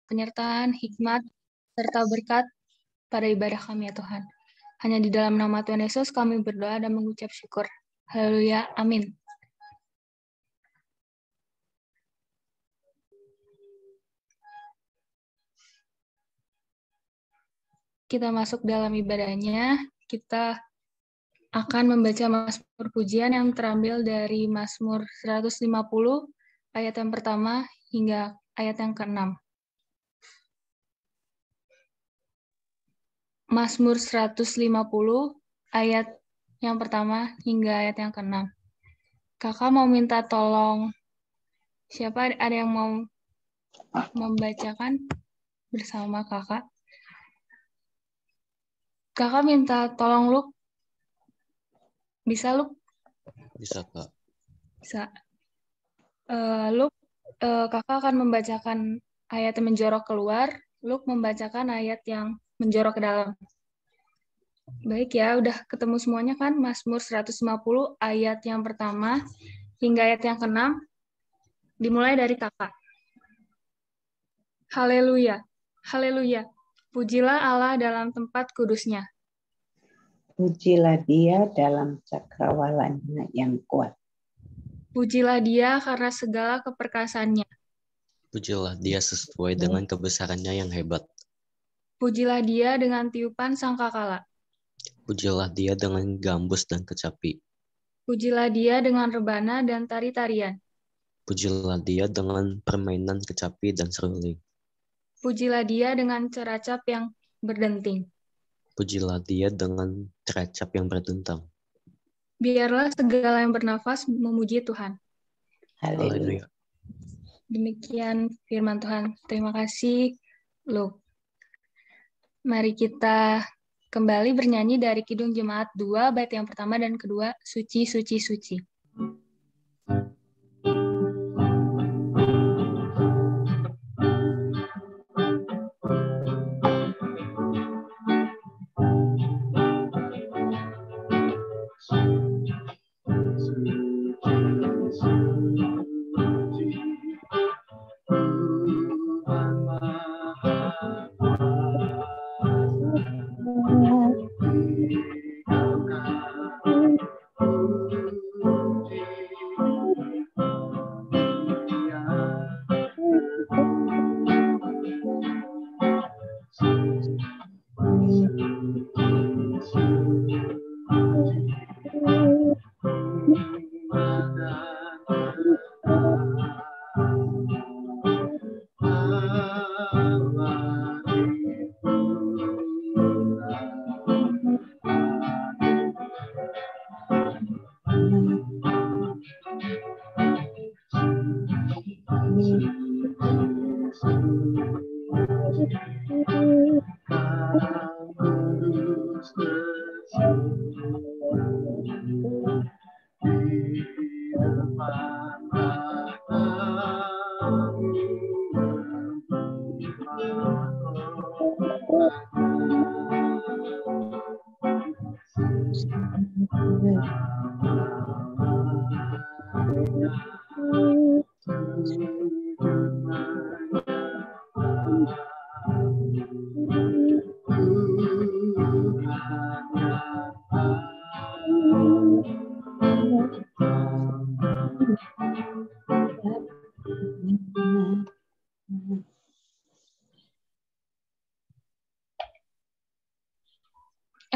penyertaan, hikmat, serta berkat pada ibadah kami ya Tuhan. Hanya di dalam nama Tuhan Yesus kami berdoa dan mengucap syukur. Haleluya. Amin. Kita masuk dalam ibadahnya. Kita akan membaca Mazmur pujian yang terambil dari Mazmur 150 ayat yang pertama hingga ayat yang ke-6. Mazmur 150 ayat yang pertama hingga ayat yang ke-6. Kakak mau minta tolong. Siapa ada yang mau membacakan bersama kakak? Kakak minta tolong, Luk. Bisa, Luk? Bisa, Kak. Bisa. Luk, kakak akan membacakan ayat yang menjorok keluar. Luk membacakan ayat yang menjorok ke dalam. Baik ya, udah ketemu semuanya kan? Mazmur 150 ayat yang pertama hingga ayat yang ke-6. Dimulai dari kakak. Haleluya, haleluya. Pujilah Allah dalam tempat kudusnya. Pujilah Dia dalam cakrawalanya yang kuat. Pujilah Dia karena segala keperkasaannya. Pujilah Dia sesuai dengan kebesarannya yang hebat. Pujilah Dia dengan tiupan sangkakala. Pujilah Dia dengan gambus dan kecapi. Pujilah Dia dengan rebana dan tari-tarian. Pujilah Dia dengan permainan kecapi dan seruling. Pujilah Dia dengan ceracap yang berdenting. Pujilah Dia dengan ceracap yang berdentang. Biarlah segala yang bernafas memuji Tuhan. Haleluya. Demikian firman Tuhan. Terima kasih, Luk. Mari kita kembali bernyanyi dari Kidung Jemaat 2, bait yang pertama dan kedua, Suci, Suci, Suci.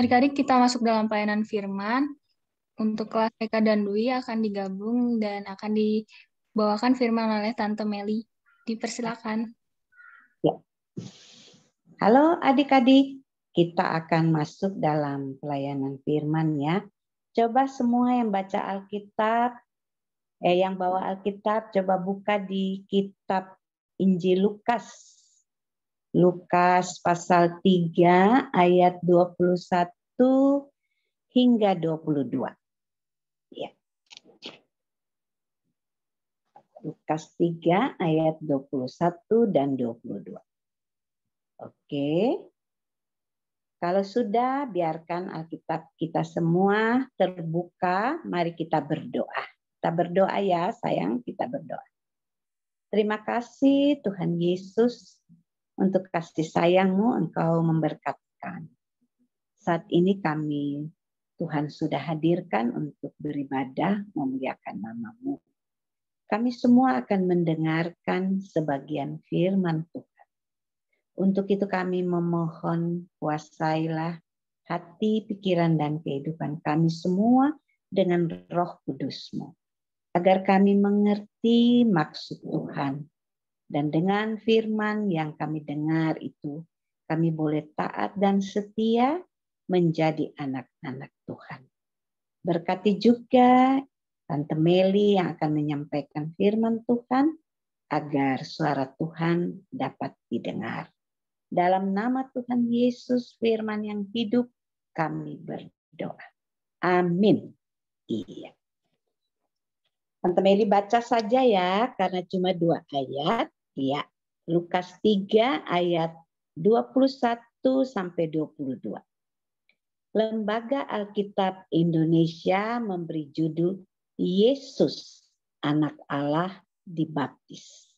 Adik-adik, kita masuk dalam pelayanan firman. Untuk kelas TK dan Dwi akan digabung dan akan dibawakan firman oleh Tante Meli. Dipersilakan. Ya. Halo adik-adik, kita akan masuk dalam pelayanan firman ya. Coba semua yang baca Alkitab, yang bawa Alkitab, coba buka di kitab Injil Lukas. Lukas pasal 3 ayat 21 hingga 22. Ya. Lukas 3 ayat 21 dan 22. Oke. Kalau sudah, biarkan Alkitab kita semua terbuka. Mari kita berdoa. Kita berdoa ya sayang, kita berdoa. Terima kasih Tuhan Yesus. untuk kasih sayang-Mu Engkau memberkati kami. Saat ini kami, Tuhan sudah hadirkan untuk beribadah memuliakan nama-Mu. Kami semua akan mendengarkan sebagian firman Tuhan. Untuk itu kami memohon kuasailah hati, pikiran, dan kehidupan kami semua dengan Roh Kudus-Mu, agar kami mengerti maksud Tuhan. Dan dengan firman yang kami dengar itu, kami boleh taat dan setia menjadi anak-anak Tuhan. Berkati juga Tante Meli yang akan menyampaikan firman Tuhan, agar suara Tuhan dapat didengar. Dalam nama Tuhan Yesus, firman yang hidup, kami berdoa. Amin. Iya. Tante Meli baca saja ya, karena cuma 2 ayat. Ya, Lukas 3 ayat 21 sampai 22. Lembaga Alkitab Indonesia memberi judul Yesus, Anak Allah dibaptis.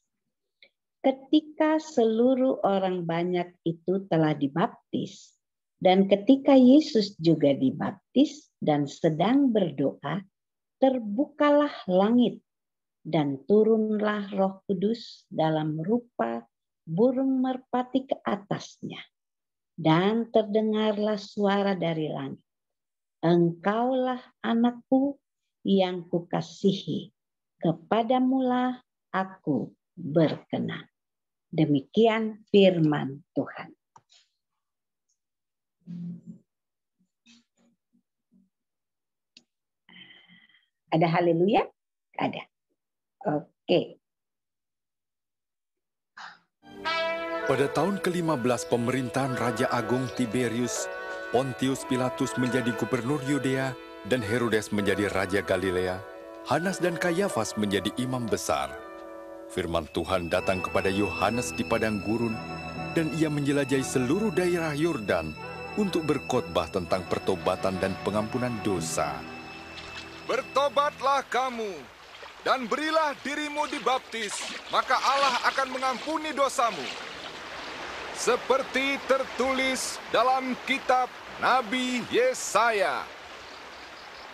Ketika seluruh orang banyak itu telah dibaptis, dan ketika Yesus juga dibaptis dan sedang berdoa, terbukalah langit dan turunlah Roh Kudus dalam rupa burung merpati ke atasnya. Dan terdengarlah suara dari langit. Engkaulah anakku yang kukasihi, kepadamulah aku berkenan. Demikian firman Tuhan. Ada haleluya? Ada. Oke. Pada tahun ke-15 pemerintahan Raja Agung Tiberius, Pontius Pilatus menjadi gubernur Yudea dan Herodes menjadi Raja Galilea, Hanas dan Kayafas menjadi imam besar. Firman Tuhan datang kepada Yohanes di padang gurun, dan ia menjelajahi seluruh daerah Yordan untuk berkhotbah tentang pertobatan dan pengampunan dosa. Bertobatlah kamu, dan berilah dirimu dibaptis, maka Allah akan mengampuni dosamu. Seperti tertulis dalam kitab Nabi Yesaya.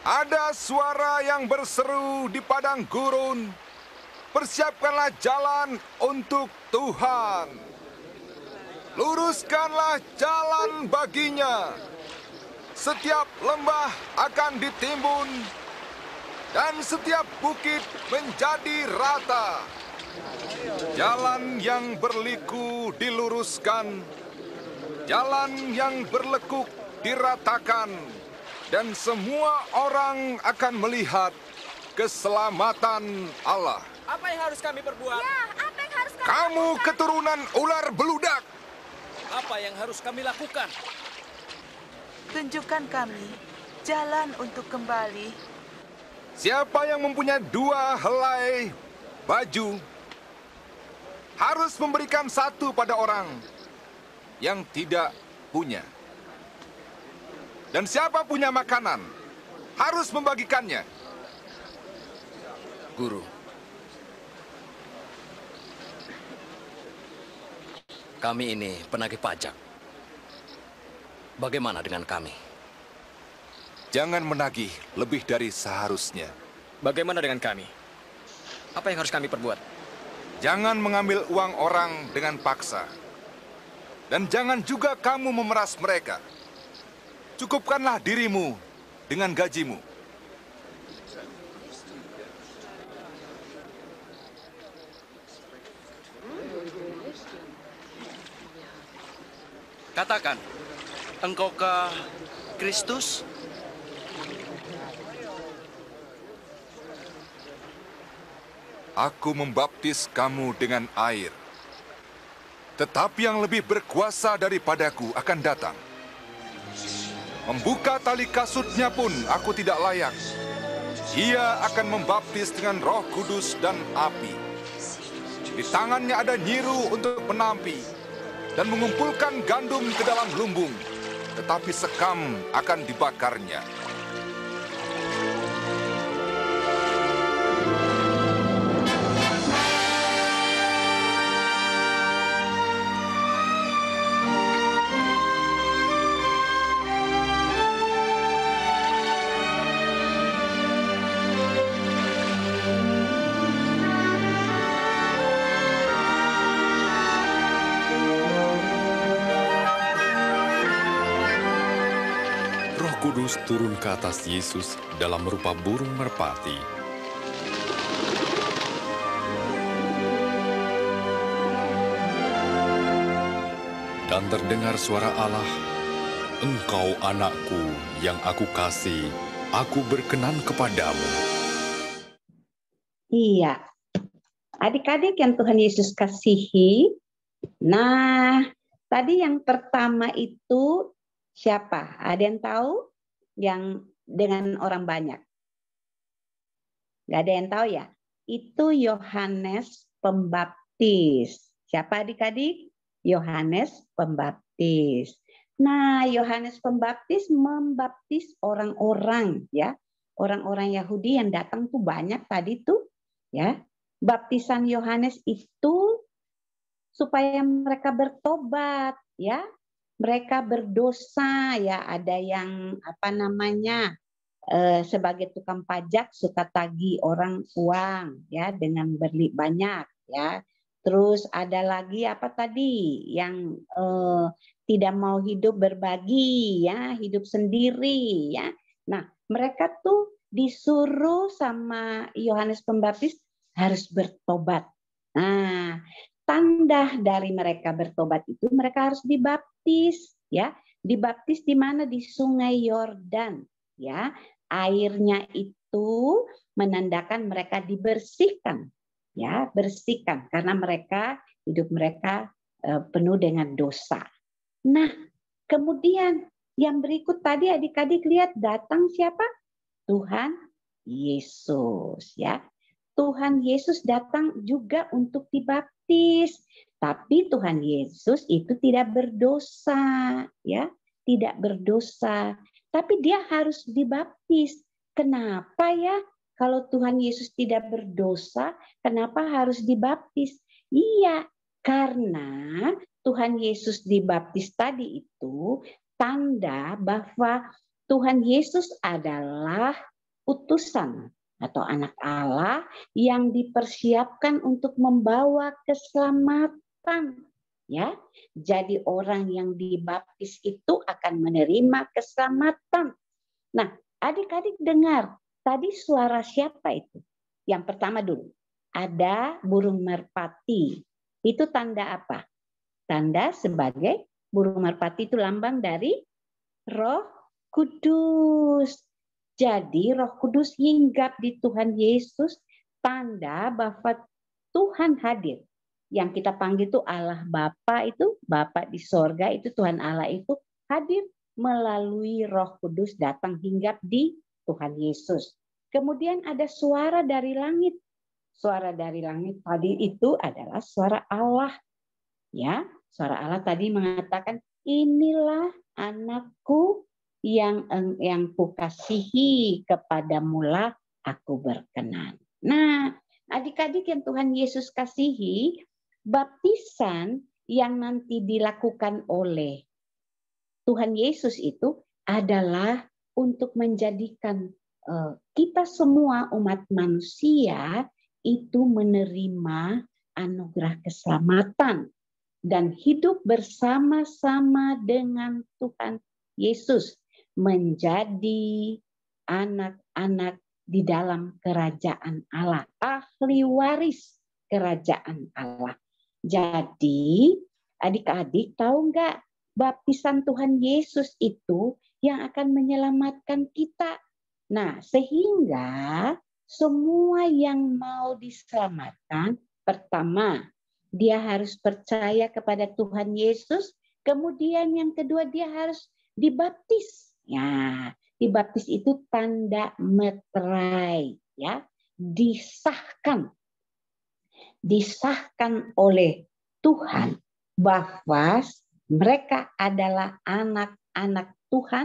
Ada suara yang berseru di padang gurun, persiapkanlah jalan untuk Tuhan. Luruskanlah jalan baginya. Setiap lembah akan ditimbun, dan setiap bukit menjadi rata. Jalan yang berliku diluruskan, jalan yang berlekuk diratakan, dan semua orang akan melihat keselamatan Allah. Apa yang harus kami perbuat? Ya, apa yang harus kami Kamu lakukan? keturunan ular beludak. Apa yang harus kami lakukan? Tunjukkan kami jalan untuk kembali. Siapa yang mempunyai 2 helai baju harus memberikan 1 pada orang yang tidak punya. Dan siapa punya makanan harus membagikannya. Guru, kami ini penagih pajak. Bagaimana dengan kami? Jangan menagih lebih dari seharusnya. Bagaimana dengan kami? Apa yang harus kami perbuat? Jangan mengambil uang orang dengan paksa. Dan jangan juga kamu memeras mereka. Cukupkanlah dirimu dengan gajimu. Katakan, engkaukah Kristus? Aku membaptis kamu dengan air. Tetapi yang lebih berkuasa daripadaku akan datang. Membuka tali kasutnya pun aku tidak layak. Ia akan membaptis dengan Roh Kudus dan api. Di tangannya ada nyiru untuk menampi dan mengumpulkan gandum ke dalam lumbung, tetapi sekam akan dibakarnya. Kudus turun ke atas Yesus dalam rupa burung merpati. Dan terdengar suara Allah, "Engkau anakku yang aku kasih, aku berkenan kepadamu." Iya. Adik-adik yang Tuhan Yesus kasihi, nah tadi yang pertama itu siapa? Ada yang tahu? Yang dengan orang banyak? Gak ada yang tahu ya? Itu Yohanes Pembaptis. Siapa adik-adik? Yohanes Pembaptis. Nah, Yohanes Pembaptis membaptis orang-orang ya. Orang-orang Yahudi yang datang tuh banyak tadi tuh ya. Baptisan Yohanes itu supaya mereka bertobat ya. Mereka berdosa ya, ada yang sebagai tukang pajak suka tagih orang uang ya dengan banyak ya. Terus ada lagi apa tadi yang tidak mau hidup berbagi ya, hidup sendiri ya. Nah, mereka tuh disuruh sama Yohanes Pembaptis harus bertobat. Nah, tanda dari mereka bertobat itu mereka harus dibaptis ya. Dibaptis di mana? Di Sungai Yordan ya. Airnya itu menandakan mereka dibersihkan ya, bersihkan karena hidup mereka penuh dengan dosa. Nah, kemudian yang berikut tadi adik-adik lihat datang siapa? Tuhan Yesus ya. Tuhan Yesus datang juga untuk dibaptis. Tapi Tuhan Yesus itu tidak berdosa, ya, tidak berdosa. Tapi dia harus dibaptis. Kenapa ya? Kalau Tuhan Yesus tidak berdosa, kenapa harus dibaptis? Iya, karena Tuhan Yesus dibaptis tadi itu tanda bahwa Tuhan Yesus adalah utusan atau anak Allah yang dipersiapkan untuk membawa keselamatan. Ya, jadi orang yang dibaptis itu akan menerima keselamatan. Nah, adik-adik dengar, tadi suara siapa itu? Yang pertama dulu, ada burung merpati. Itu tanda apa? Tanda sebagai burung merpati itu lambang dari Roh Kudus. Jadi Roh Kudus hinggap di Tuhan Yesus, tanda bahwa Tuhan hadir. Yang kita panggil itu Allah Bapa, itu Bapa di sorga, itu Tuhan Allah itu hadir melalui Roh Kudus datang hinggap di Tuhan Yesus. Kemudian ada suara dari langit. Suara dari langit tadi itu adalah suara Allah. Ya, suara Allah tadi mengatakan, inilah anakku yang kukasihi, kepadamulah aku berkenan. Nah, adik-adik yang Tuhan Yesus kasihi, baptisan yang nanti dilakukan oleh Tuhan Yesus itu adalah untuk menjadikan kita semua umat manusia itu menerima anugerah keselamatan dan hidup bersama-sama dengan Tuhan Yesus, menjadi anak-anak di dalam kerajaan Allah, ahli waris kerajaan Allah. Jadi adik-adik tahu nggak, baptisan Tuhan Yesus itu yang akan menyelamatkan kita. Nah, sehingga semua yang mau diselamatkan, pertama dia harus percaya kepada Tuhan Yesus, kemudian yang kedua dia harus dibaptis. Ya, dibaptis itu tanda meterai, ya, disahkan oleh Tuhan bahwa mereka adalah anak-anak Tuhan,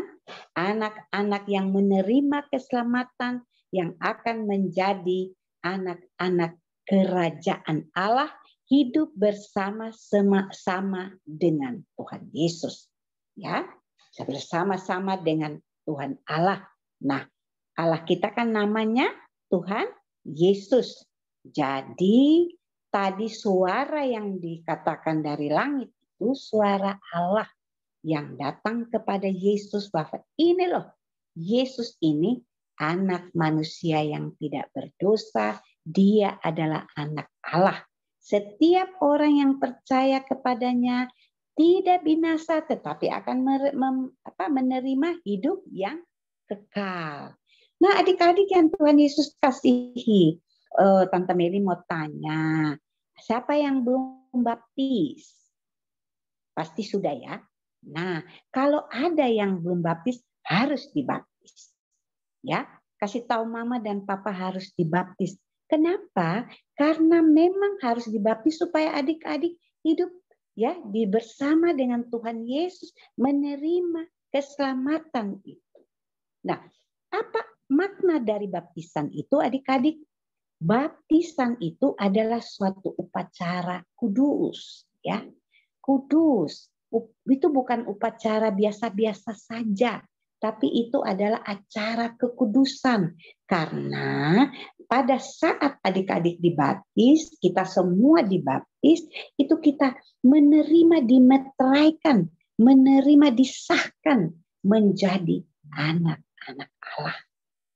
anak-anak yang menerima keselamatan, yang akan menjadi anak-anak kerajaan Allah, hidup bersama-sama dengan Tuhan Yesus. Ya, bersama-sama dengan Tuhan Allah. Nah, Allah kita kan namanya Tuhan Yesus. Jadi tadi suara yang dikatakan dari langit itu suara Allah yang datang kepada Yesus bahwa ini loh Yesus ini anak manusia yang tidak berdosa. Dia adalah anak Allah. Setiap orang yang percaya kepadanya tidak binasa, tetapi akan menerima hidup yang kekal. Nah, adik-adik yang Tuhan Yesus kasihi, Tante Meli mau tanya, siapa yang belum baptis? Pasti sudah ya. Nah, kalau ada yang belum baptis, harus dibaptis. Ya, kasih tahu mama dan papa harus dibaptis. Kenapa? Karena memang harus dibaptis supaya adik-adik hidup ya bersama dengan Tuhan Yesus, menerima keselamatan itu. Nah, apa makna dari baptisan itu adik-adik? Baptisan itu adalah suatu upacara kudus, ya. Kudus. Itu bukan upacara biasa-biasa saja, tapi itu adalah acara kekudusan. Karena pada saat adik-adik dibaptis, kita semua dibaptis, itu kita menerima dimeteraikan, menerima disahkan menjadi anak-anak Allah.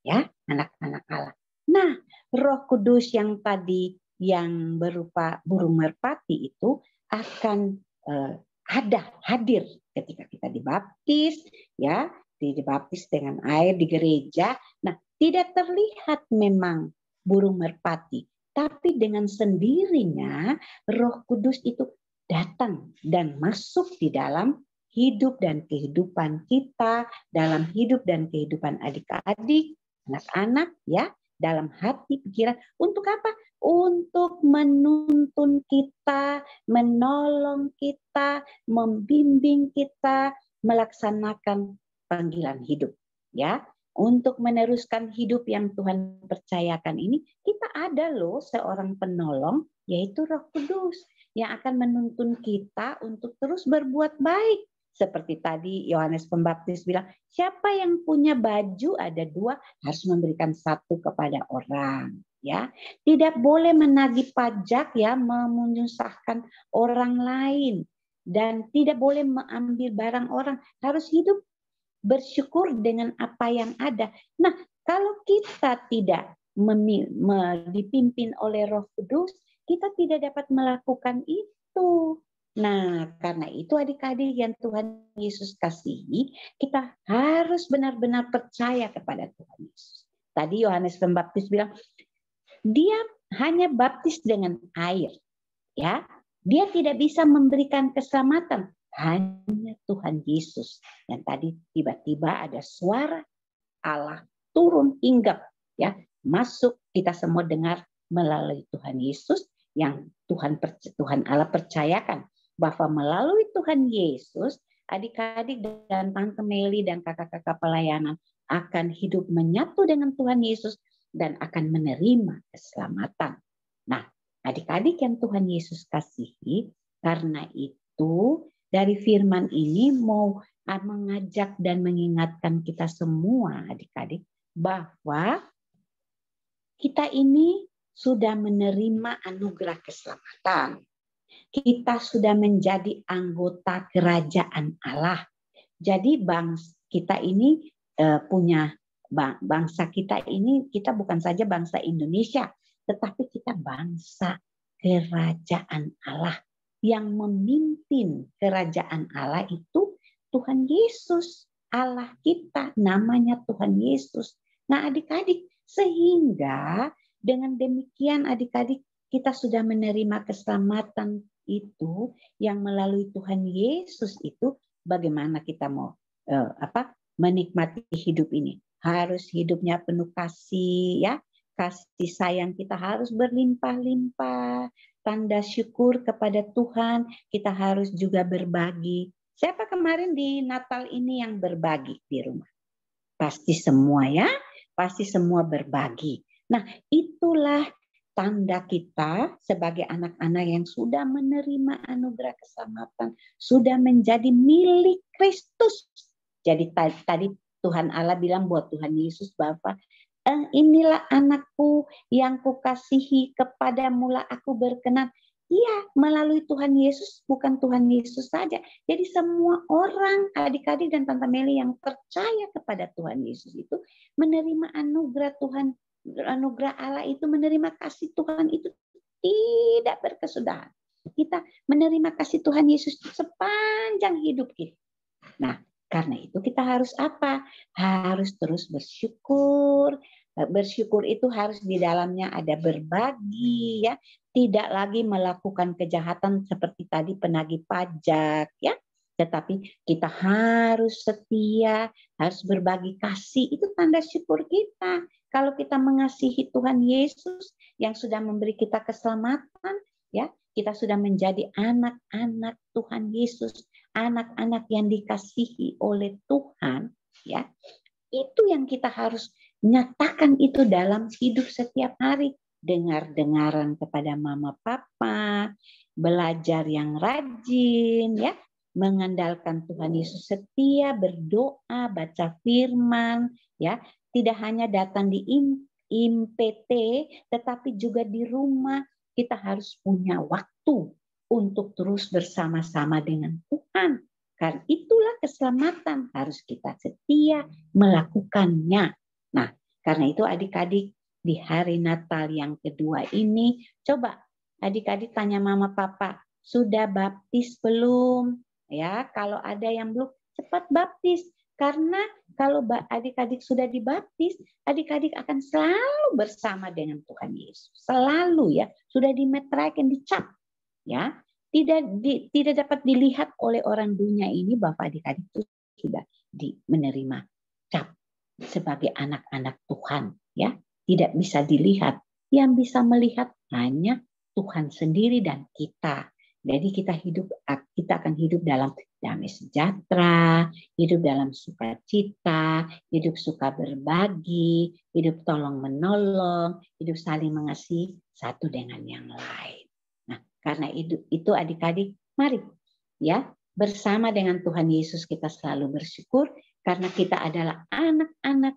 Ya, anak-anak Allah. Nah, Roh Kudus yang tadi yang berupa burung merpati itu akan hadir ketika kita dibaptis, ya, dibaptis dengan air di gereja. Nah, tidak terlihat memang burung merpati, tapi dengan sendirinya Roh Kudus itu datang dan masuk di dalam hidup dan kehidupan kita, dalam hidup dan kehidupan adik-adik, anak-anak, ya, dalam hati pikiran. Untuk apa? Untuk menuntun kita, menolong kita, membimbing kita melaksanakan panggilan hidup, ya. Untuk meneruskan hidup yang Tuhan percayakan ini, kita ada loh seorang penolong, yaitu Roh Kudus yang akan menuntun kita untuk terus berbuat baik. Seperti tadi Yohanes Pembaptis bilang, siapa yang punya baju ada 2 harus memberikan 1 kepada orang. Ya, tidak boleh menagih pajak, ya, menyusahkan orang lain, dan tidak boleh mengambil barang orang. Harus hidup bersyukur dengan apa yang ada. Nah, kalau kita tidak dipimpin oleh Roh Kudus, kita tidak dapat melakukan itu. Nah, karena itu adik-adik yang Tuhan Yesus kasihi, kita harus benar-benar percaya kepada Tuhan Yesus. Tadi Yohanes Pembaptis bilang, dia hanya baptis dengan air, ya. Dia tidak bisa memberikan keselamatan, hanya Tuhan Yesus. Dan tadi tiba-tiba ada suara Allah turun hinggap, ya, masuk, kita semua dengar melalui Tuhan Yesus yang Tuhan Allah percayakan bahwa melalui Tuhan Yesus adik-adik dan Tante Meli dan kakak-kakak pelayanan akan hidup menyatu dengan Tuhan Yesus dan akan menerima keselamatan. Nah, adik-adik yang Tuhan Yesus kasihi, karena itu dari firman ini mau mengajak dan mengingatkan kita semua adik-adik bahwa kita ini sudah menerima anugerah keselamatan. Kita sudah menjadi anggota kerajaan Allah. Jadi kita ini punya bangsa kita ini, kita bukan saja bangsa Indonesia, tetapi kita bangsa kerajaan Allah. Yang memimpin kerajaan Allah itu Tuhan Yesus, Allah kita, namanya Tuhan Yesus. Nah, adik-adik, sehingga dengan demikian adik-adik kita sudah menerima keselamatan itu yang melalui Tuhan Yesus itu, bagaimana kita mau menikmati hidup ini? Harus hidupnya penuh kasih, ya. Kasih sayang kita harus berlimpah-limpah. Tanda syukur kepada Tuhan, kita harus juga berbagi. Siapa kemarin di Natal ini yang berbagi di rumah? Pasti semua, ya. Pasti semua berbagi. Nah, itulah tanda kita sebagai anak-anak yang sudah menerima anugerah keselamatan, sudah menjadi milik Kristus. Jadi tadi Tuhan Allah bilang buat Tuhan Yesus bahwa inilah anakku yang kukasihi, kepadamulah aku berkenan. Iya, melalui Tuhan Yesus, bukan Tuhan Yesus saja. Jadi semua orang, adik-adik dan Tante Meli yang percaya kepada Tuhan Yesus itu menerima anugerah Tuhan, anugerah Allah itu, menerima kasih Tuhan itu tidak berkesudahan. Kita menerima kasih Tuhan Yesus sepanjang hidup kita. Nah, karena itu kita harus apa? Harus terus bersyukur. Bersyukur itu harus di dalamnya ada berbagi, ya. Tidak lagi melakukan kejahatan seperti tadi penagih pajak, ya. Tetapi kita harus setia, harus berbagi kasih. Itu tanda syukur kita. Kalau kita mengasihi Tuhan Yesus yang sudah memberi kita keselamatan, ya, kita sudah menjadi anak-anak Tuhan Yesus, anak-anak yang dikasihi oleh Tuhan, ya. Itu yang kita harus nyatakan itu dalam hidup setiap hari. Dengar-dengaran kepada mama papa, belajar yang rajin, ya, mengandalkan Tuhan Yesus, setia berdoa, baca firman, ya, tidak hanya datang di IMPT, tetapi juga di rumah kita harus punya waktu untuk terus bersama-sama dengan Tuhan. Karena itulah keselamatan, harus kita setia melakukannya. Nah, karena itu adik-adik di hari Natal yang kedua ini, coba adik-adik tanya mama papa, sudah baptis belum? Ya, kalau ada yang belum, cepat baptis. Karena kalau adik-adik sudah dibaptis, adik-adik akan selalu bersama dengan Tuhan Yesus. Selalu, ya, sudah dimeteraikan, dicap, ya. Tidak dapat dilihat oleh orang dunia ini bahwa adik-adik itu sudah menerima cap sebagai anak-anak Tuhan, ya. Tidak bisa dilihat. Yang bisa melihat hanya Tuhan sendiri dan kita. Jadi kita akan hidup dalam damai sejahtera, hidup dalam sukacita, hidup suka berbagi, hidup tolong menolong, hidup saling mengasihi satu dengan yang lain. Nah, karena itu adik-adik, mari, ya, bersama dengan Tuhan Yesus kita selalu bersyukur karena kita adalah anak-anak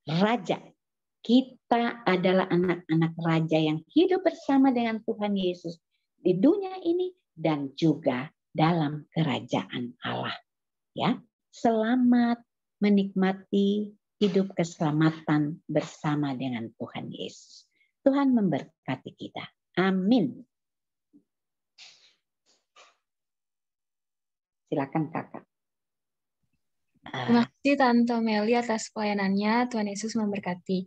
raja. Kita adalah anak-anak raja yang hidup bersama dengan Tuhan Yesus di dunia ini dan juga dalam kerajaan Allah. Ya, selamat menikmati hidup keselamatan bersama dengan Tuhan Yesus. Tuhan memberkati kita. Amin. Silakan Kakak. Terima kasih Tante Meli atas pelayanannya. Tuhan Yesus memberkati.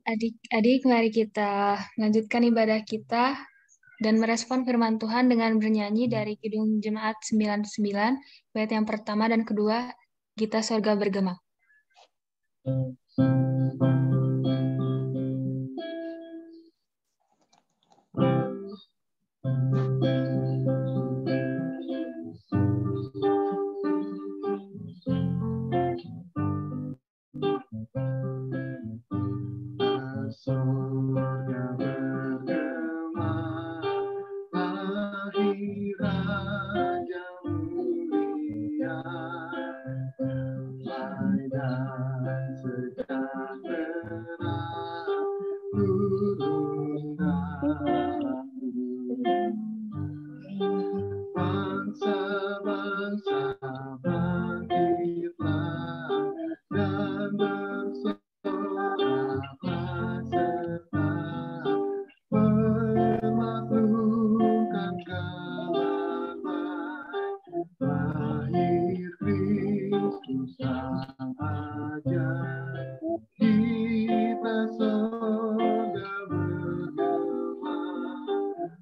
Adik-adik, mari kita lanjutkan ibadah kita dan merespon firman Tuhan dengan bernyanyi dari Kidung Jemaat 99, bait yang pertama dan kedua, Kita Sorga Bergema. Sorga bergema, lahir Raja mulia, damai dan sejahtera turun dalam bangsa-bangsa bangkitlah dan bersoraklah serta memaklumkan kabar baik, lahir Kristus Sang Ajaib, kita sorga bergema,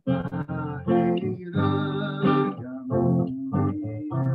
lahir Raja mulia.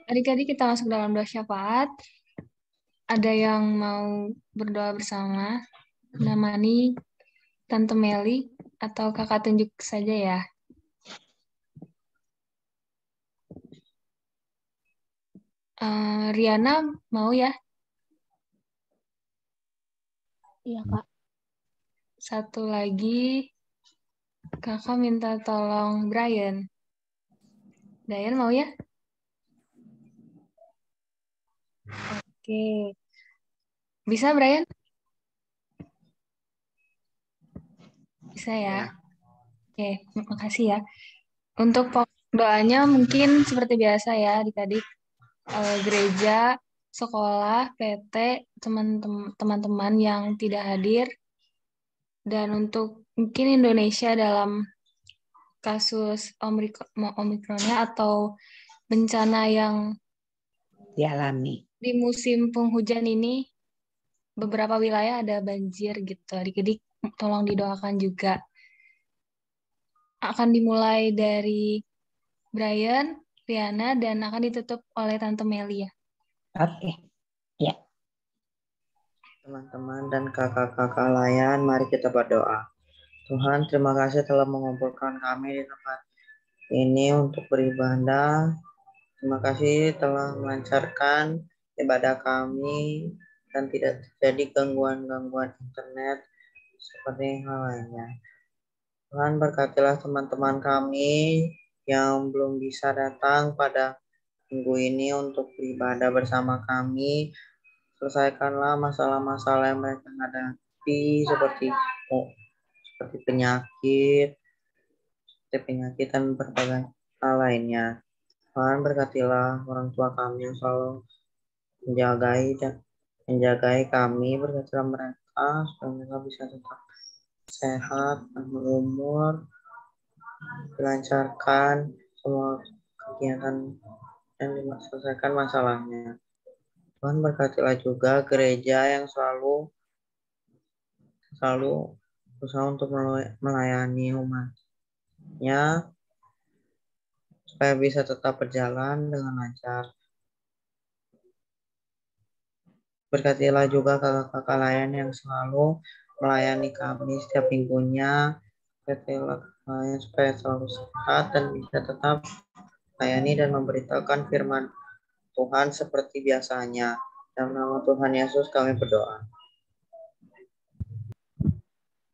Adik-adik kita masuk dalam doa syafaat. Ada yang mau berdoa bersama? Namani, Tante Meli, atau kakak tunjuk saja ya? Riana mau ya? Iya, Kak. Satu lagi, kakak minta tolong Brian. Brian mau ya? Oke. Bisa, Brian? Bisa ya? Oke, makasih ya. Untuk doanya mungkin seperti biasa ya, adik-adik. Gereja, sekolah, PT, teman-teman yang tidak hadir, dan untuk mungkin Indonesia dalam kasus Omikronnya atau bencana yang dialami di musim penghujan ini, beberapa wilayah ada banjir gitu. Adik-adik tolong didoakan juga. Akan dimulai dari Brian, Riana, dan akan ditutup oleh Tante Meli ya. Oke. Ya. Teman-teman dan kakak-kakak layan, mari kita berdoa. Tuhan, terima kasih telah mengumpulkan kami di tempat ini untuk beribadah. Terima kasih telah melancarkan ibadah kami dan tidak terjadi gangguan-gangguan internet seperti hal lainnya. Tuhan, berkatilah teman-teman kami yang belum bisa datang pada minggu ini untuk beribadah bersama kami. Selesaikanlah masalah-masalah yang mereka hadapi seperti penyakit dan berbagai hal lainnya. Tuhan, berkatilah orang tua kami yang selalu menjagai kami, berkatilah mereka supaya mereka bisa tetap sehat dan berumur, dilancarkan semua kegiatan dan diselesaikan masalahnya. Tuhan, berkatilah juga gereja yang selalu berusaha untuk melayani umatnya supaya bisa tetap berjalan dengan lancar. Berkatilah juga kakak-kakak layan yang selalu melayani kami setiap minggunya. Berkatilah kalian supaya selalu sehat dan bisa tetap melayani dan memberitakan firman Tuhan seperti biasanya. Dalam nama Tuhan Yesus kami berdoa.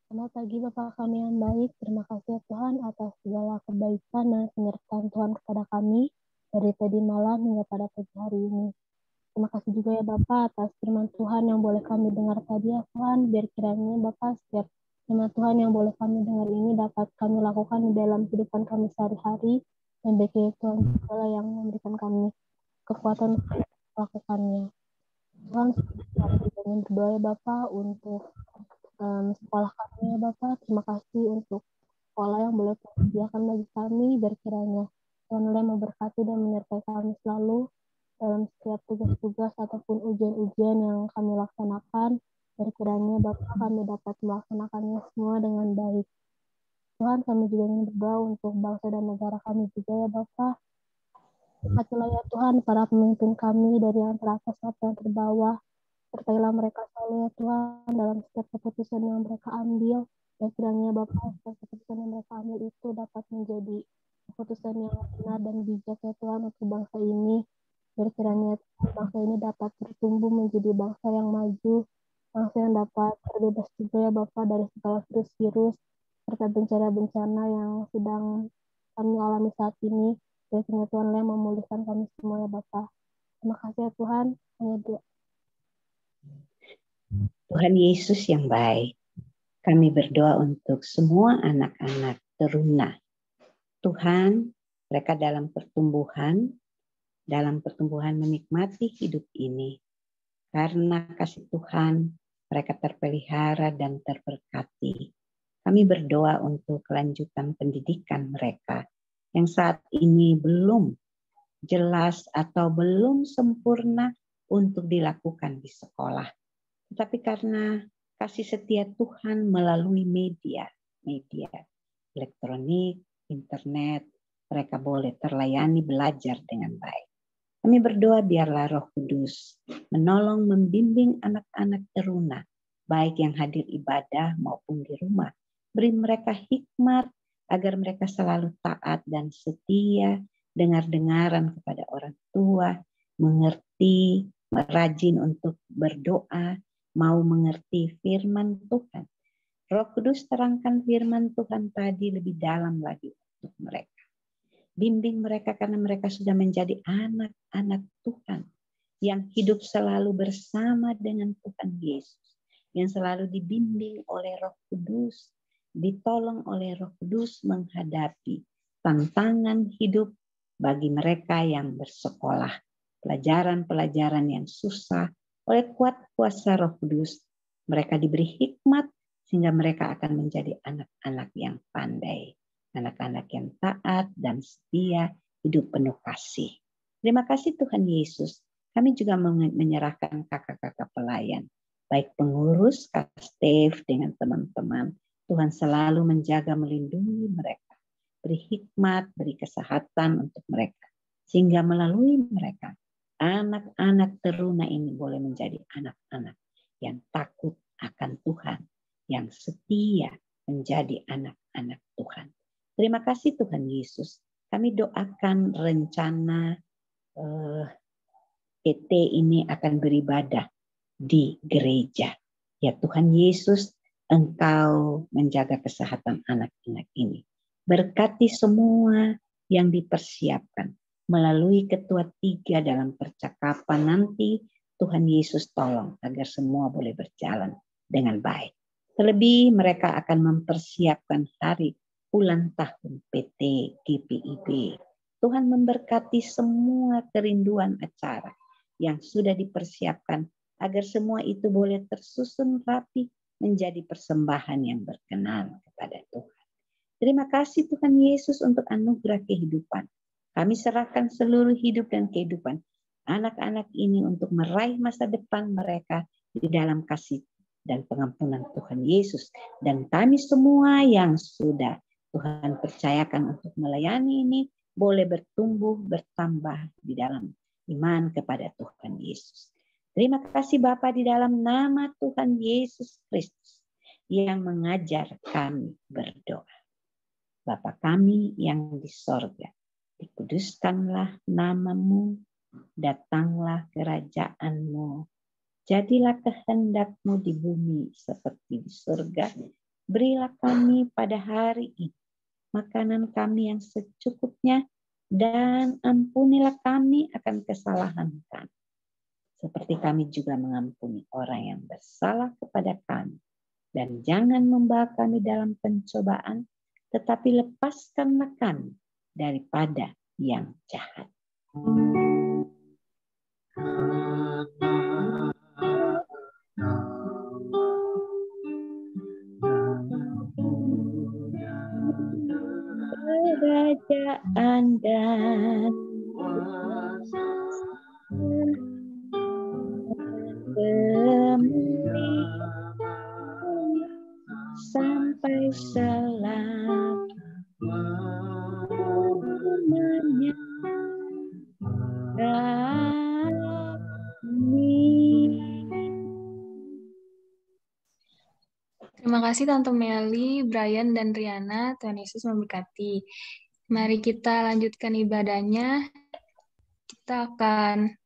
Selamat pagi Bapak kami yang baik. Terima kasih Tuhan atas segala kebaikan dan penyertaan Tuhan kepada kami dari tadi malam hingga pada pagi hari ini. Terima kasih juga ya Bapak atas firman Tuhan yang boleh kami dengar tadi ya Tuhan. Biar kiranya Bapak setiap firman Tuhan yang boleh kami dengar ini dapat kami lakukan di dalam kehidupan kami sehari-hari. Dan bagi Tuhan segala yang memberikan kami kekuatan untuk melakukannya. Tuhan, kami ingin berdoa ya Bapak untuk sekolah kami ya Bapak. Terima kasih untuk sekolah yang boleh disediakan bagi kami. Biar kiranya Tuhan memberkati dan menyertai kami selalu dalam setiap tugas-tugas ataupun ujian-ujian yang kami laksanakan. Biar kiranya Bapak kami dapat melaksanakannya semua dengan baik. Tuhan, kami juga ingin berdoa untuk bangsa dan negara kami juga ya Bapak. Berkatilah ya Tuhan para pemimpin kami dari yang teratas sampai yang terbawah. Sertailah mereka selalu ya Tuhan dalam setiap keputusan yang mereka ambil. Dan kiranya Bapak setiap keputusan yang mereka ambil itu dapat menjadi keputusan yang benar dan bijak ya Tuhan untuk bangsa ini. Biar kiranya bangsa ini dapat bertumbuh menjadi bangsa yang maju, bangsa yang dapat terbebas juga ya Bapak dari segala virus-virus serta bencana-bencana yang sedang kami alami saat ini. Biar kiranya Tuhan yang memulihkan kami semua ya Bapak. Terima kasih ya Tuhan. Hanya doa. Tuhan Yesus yang baik, kami berdoa untuk semua anak-anak teruna. Tuhan, mereka dalam pertumbuhan menikmati hidup ini. Karena kasih Tuhan, mereka terpelihara dan terberkati. Kami berdoa untuk kelanjutan pendidikan mereka yang saat ini belum jelas atau belum sempurna untuk dilakukan di sekolah. Tetapi karena kasih setia Tuhan melalui media elektronik, internet, mereka boleh terlayani belajar dengan baik. Kami berdoa biarlah Roh Kudus menolong membimbing anak-anak teruna, baik yang hadir ibadah maupun di rumah. Beri mereka hikmat agar mereka selalu taat dan setia, dengar-dengaran kepada orang tua, mengerti, rajin untuk berdoa, mau mengerti firman Tuhan. Roh Kudus terangkan firman Tuhan tadi lebih dalam lagi untuk mereka. Bimbing mereka karena mereka sudah menjadi anak-anak Tuhan yang hidup selalu bersama dengan Tuhan Yesus, yang selalu dibimbing oleh Roh Kudus, ditolong oleh Roh Kudus menghadapi tantangan hidup bagi mereka yang bersekolah, pelajaran-pelajaran yang susah. Oleh kuat kuasa Roh Kudus, mereka diberi hikmat sehingga mereka akan menjadi anak-anak yang pandai. Anak-anak yang taat dan setia, hidup penuh kasih. Terima kasih Tuhan Yesus. Kami juga menyerahkan kakak-kakak pelayan, baik pengurus, Kak Steve dengan teman-teman. Tuhan selalu menjaga, melindungi mereka. Beri hikmat, beri kesehatan untuk mereka. Sehingga melalui mereka, anak-anak teruna ini boleh menjadi anak-anak yang takut akan Tuhan, yang setia menjadi anak-anak Tuhan. Terima kasih Tuhan Yesus. Kami doakan rencana PT ini akan beribadah di gereja. Ya Tuhan Yesus, Engkau menjaga kesehatan anak-anak ini. Berkati semua yang dipersiapkan. Melalui ketua 3 dalam percakapan nanti, Tuhan Yesus tolong agar semua boleh berjalan dengan baik. Terlebih mereka akan mempersiapkan hari ulang tahun PT GPIB. Tuhan memberkati semua kerinduan acara yang sudah dipersiapkan agar semua itu boleh tersusun rapi menjadi persembahan yang berkenan kepada Tuhan. Terima kasih Tuhan Yesus untuk anugerah kehidupan. Kami serahkan seluruh hidup dan kehidupan anak-anak ini untuk meraih masa depan mereka di dalam kasih dan pengampunan Tuhan Yesus. Dan kami semua yang sudah Tuhan percayakan untuk melayani ini boleh bertumbuh, bertambah di dalam iman kepada Tuhan Yesus. Terima kasih Bapa di dalam nama Tuhan Yesus Kristus yang mengajar kami berdoa. Bapa kami yang di sorga, dikuduskanlah namamu, datanglah kerajaan-Mu, jadilah kehendak-Mu di bumi seperti di surga. Berilah kami pada hari ini makanan kami yang secukupnya, dan ampunilah kami akan kesalahan kami, seperti kami juga mengampuni orang yang bersalah kepada kami. Dan jangan membawa kami dalam pencobaan, tetapi lepaskanlah kami daripada yang jahat. Kerajaan dan kemuliaan sampai selamanya. Terima kasih Tante Meli, Brian, dan Riana. Tuhan Yesus memberkati. Mari kita lanjutkan ibadahnya. Kita akan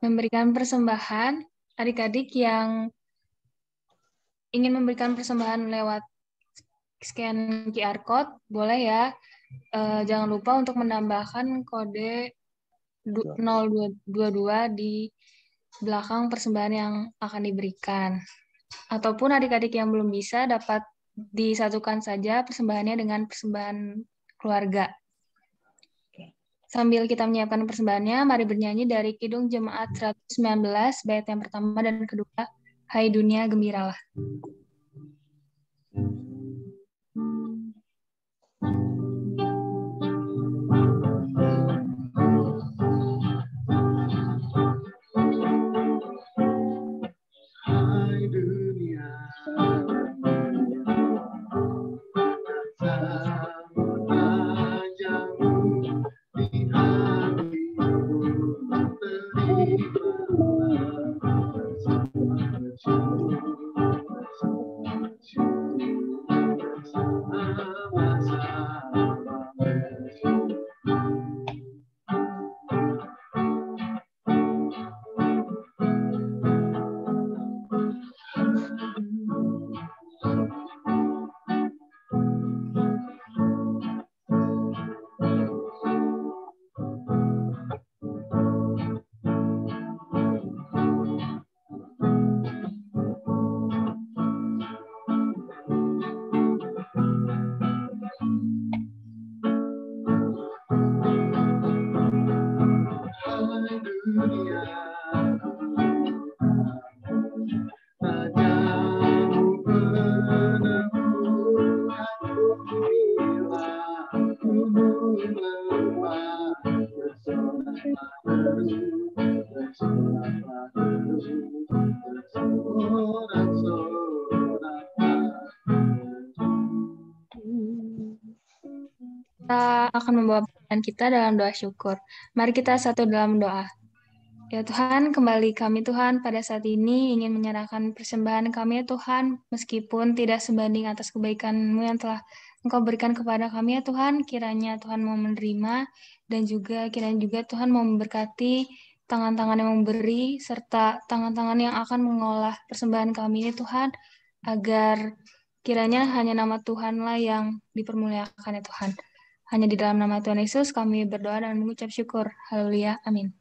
memberikan persembahan. Adik-adik yang ingin memberikan persembahan lewat scan QR Code, boleh ya. Jangan lupa untuk menambahkan kode 022 di belakang persembahan yang akan diberikan. Ataupun adik-adik yang belum bisa dapat disatukan saja persembahannya dengan persembahan keluarga. Sambil kita menyiapkan persembahannya, mari bernyanyi dari Kidung Jemaat 119, bait yang pertama dan kedua, Hai Dunia Gembiralah. Kita akan membawa pertanyaan kita dalam doa syukur. Mari kita satu dalam doa. Ya Tuhan, kembali kami Tuhan pada saat ini ingin menyerahkan persembahan kami ya Tuhan, meskipun tidak sebanding atas kebaikan-Mu yang telah Engkau berikan kepada kami ya Tuhan, kiranya Tuhan mau menerima, dan juga kiranya juga Tuhan mau memberkati tangan-tangan yang memberi, serta tangan-tangan yang akan mengolah persembahan kami ya Tuhan, agar kiranya hanya nama Tuhanlah yang dipermuliakan ya Tuhan. Hanya di dalam nama Tuhan Yesus kami berdoa dan mengucap syukur. Haleluya. Amin.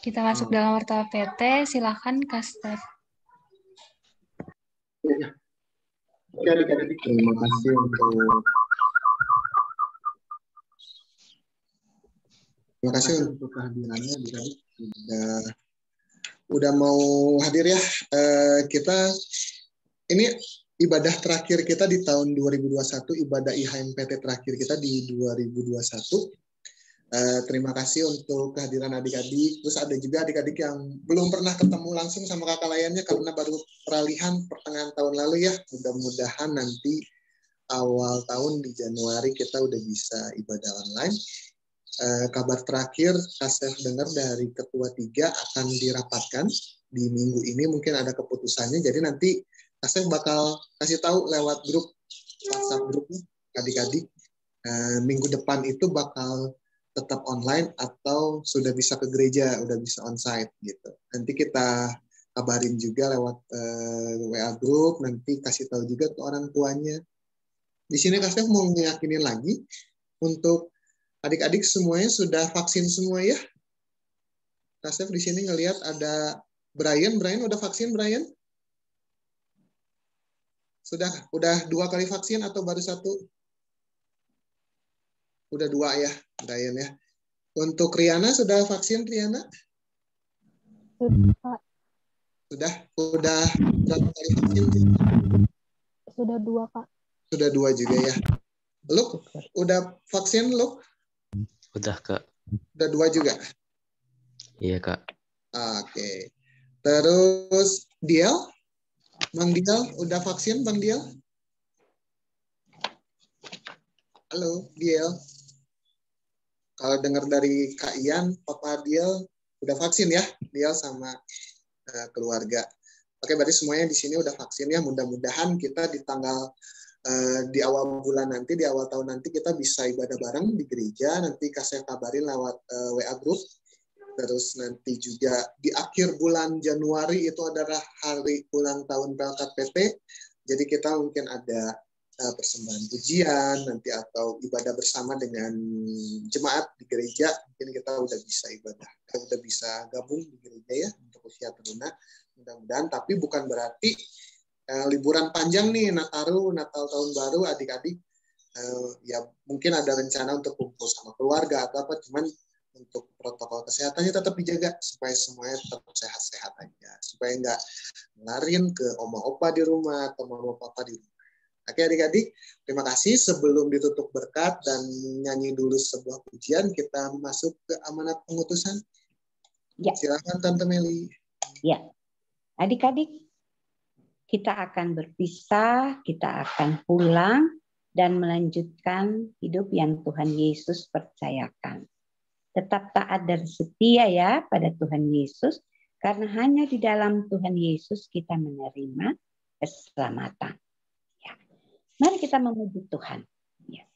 Kita masuk dalam warta PT. Silakan Kak Steph. Ya. Oke, adik-adik, terima kasih untuk kehadirannya, adik-adik. Udah mau hadir ya. Kita ini ibadah terakhir kita di tahun 2021, ibadah IHMPT terakhir kita di 2021. Terima kasih untuk kehadiran adik-adik. Terus ada juga adik-adik yang belum pernah ketemu langsung sama kakak layannya karena baru peralihan pertengahan tahun lalu ya. Mudah-mudahan nanti awal tahun di Januari kita udah bisa ibadah online. Kabar terakhir saya dengar dari Ketua 3 akan dirapatkan di minggu ini, mungkin ada keputusannya. Jadi nanti saya bakal kasih tahu lewat grup WhatsApp grupnya adik-adik. Minggu depan itu bakal tetap online atau sudah bisa ke gereja, udah bisa onsite gitu. Nanti kita kabarin juga lewat WA group, nanti kasih tahu juga ke orang tuanya. Di sini Kak mau meyakinin lagi untuk adik-adik semuanya sudah vaksin semua ya. Kak di sini ngelihat ada Brian udah vaksin Brian? Udah 2 kali vaksin atau baru 1? Udah 2 ya, Brian ya. Untuk Riana sudah vaksin Riana? Sudah berapa kali vaksin? Sudah 2 Kak. Sudah 2 juga ya. Luk, udah vaksin Luk? Udah Kak. Udah 2 juga? Iya Kak. Oke. Terus Diel? Bang Diel, udah vaksin Bang Diel? Halo Diel. Kalau dengar dari Kak Ian, Papa Diel udah vaksin ya, Diel sama keluarga. Oke, berarti semuanya di sini udah vaksin ya. Mudah-mudahan kita di tanggal di awal bulan nanti, di awal tahun nanti kita bisa ibadah bareng di gereja. Nanti saya kabarin lewat WA group. Terus nanti juga di akhir bulan Januari itu adalah hari ulang tahun Pelkat PT. Jadi kita mungkin ada persembahan pujian nanti atau ibadah bersama dengan jemaat di gereja. Mungkin kita udah bisa ibadah, udah bisa gabung di gereja ya untuk usia teruna. Mudah-mudahan, tapi bukan berarti liburan panjang nih, Natal tahun baru adik-adik ya mungkin ada rencana untuk kumpul sama keluarga atau apa, cuman untuk protokol kesehatannya tetap dijaga supaya semuanya tetap sehat-sehat aja, supaya nggak ngelarin ke oma opa di rumah atau mama papa di rumah. Oke adik-adik, terima kasih. Sebelum ditutup berkat dan nyanyi dulu sebuah pujian, kita masuk ke amanat pengutusan. Ya. Silakan Tante Meli. Ya, adik-adik, kita akan berpisah, kita akan pulang dan melanjutkan hidup yang Tuhan Yesus percayakan. Tetap taat dan setia ya pada Tuhan Yesus. Karena hanya di dalam Tuhan Yesus kita menerima keselamatan. Ya. Mari kita memuji Tuhan. Ya.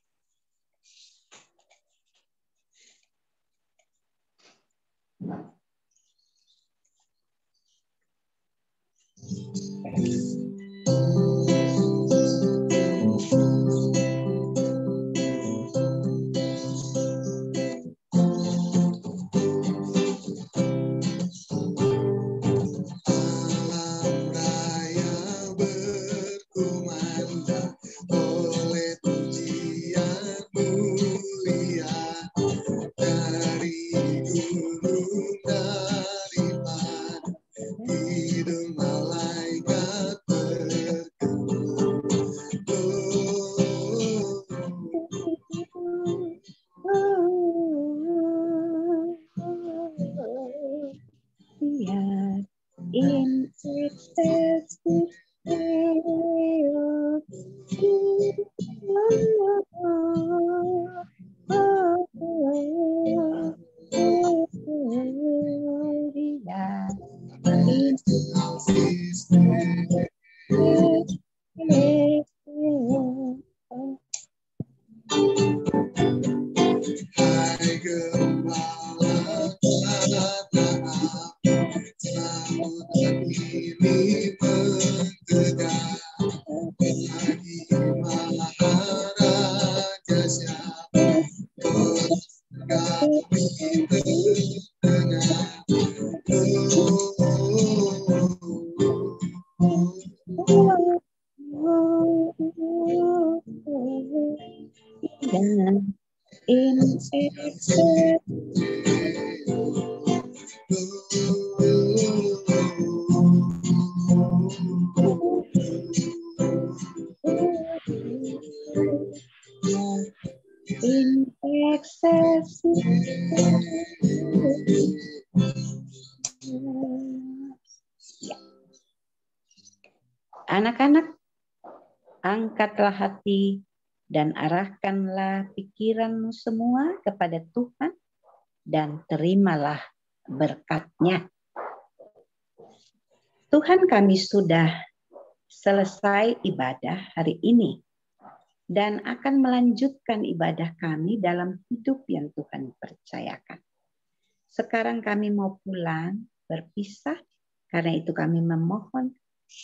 In excelsis Deo, Anak-anak, angkatlah hati dan arahkanlah pikiranmu semua kepada Tuhan dan terimalah berkat-Nya. Tuhan, kami sudah selesai ibadah hari ini dan akan melanjutkan ibadah kami dalam hidup yang Tuhan percayakan. Sekarang kami mau pulang, berpisah, karena itu kami memohon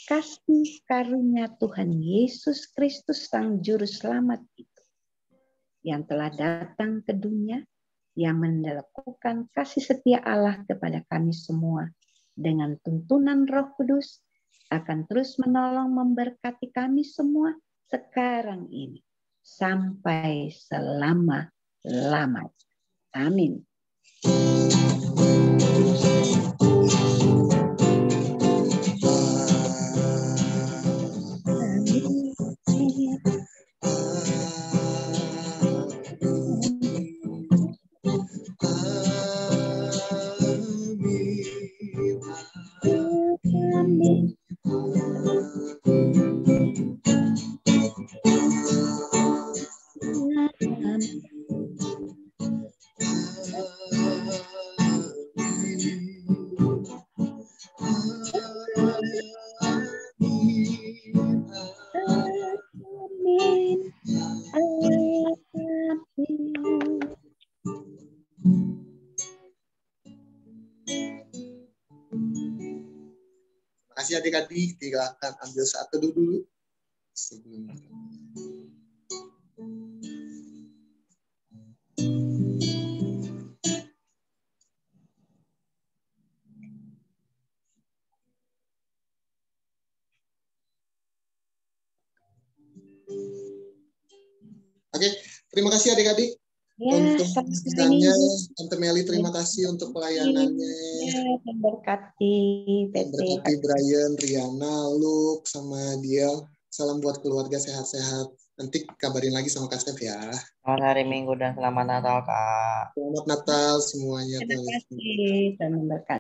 kasih karunia Tuhan Yesus Kristus Sang Juru Selamat itu yang telah datang ke dunia, yang melakukan kasih setia Allah kepada kami semua dengan tuntunan Roh Kudus, akan terus menolong memberkati kami semua sekarang ini sampai selama-lamanya. Amin. Terima kasih adik-adik, silakan ambil saat teduh dulu. Sebelum Oke, terima kasih adik-adik. Ya, untuk misalnya Tante Meli, terima kasih untuk pelayanannya. Ya, memberkati Brian, Riana, Luke, sama Diel. Salam buat keluarga sehat-sehat. Nanti kabarin lagi sama Kak Steph ya. Selamat hari Minggu dan selamat Natal, Kak. Selamat Natal semuanya. Terima kasih dan memberkati.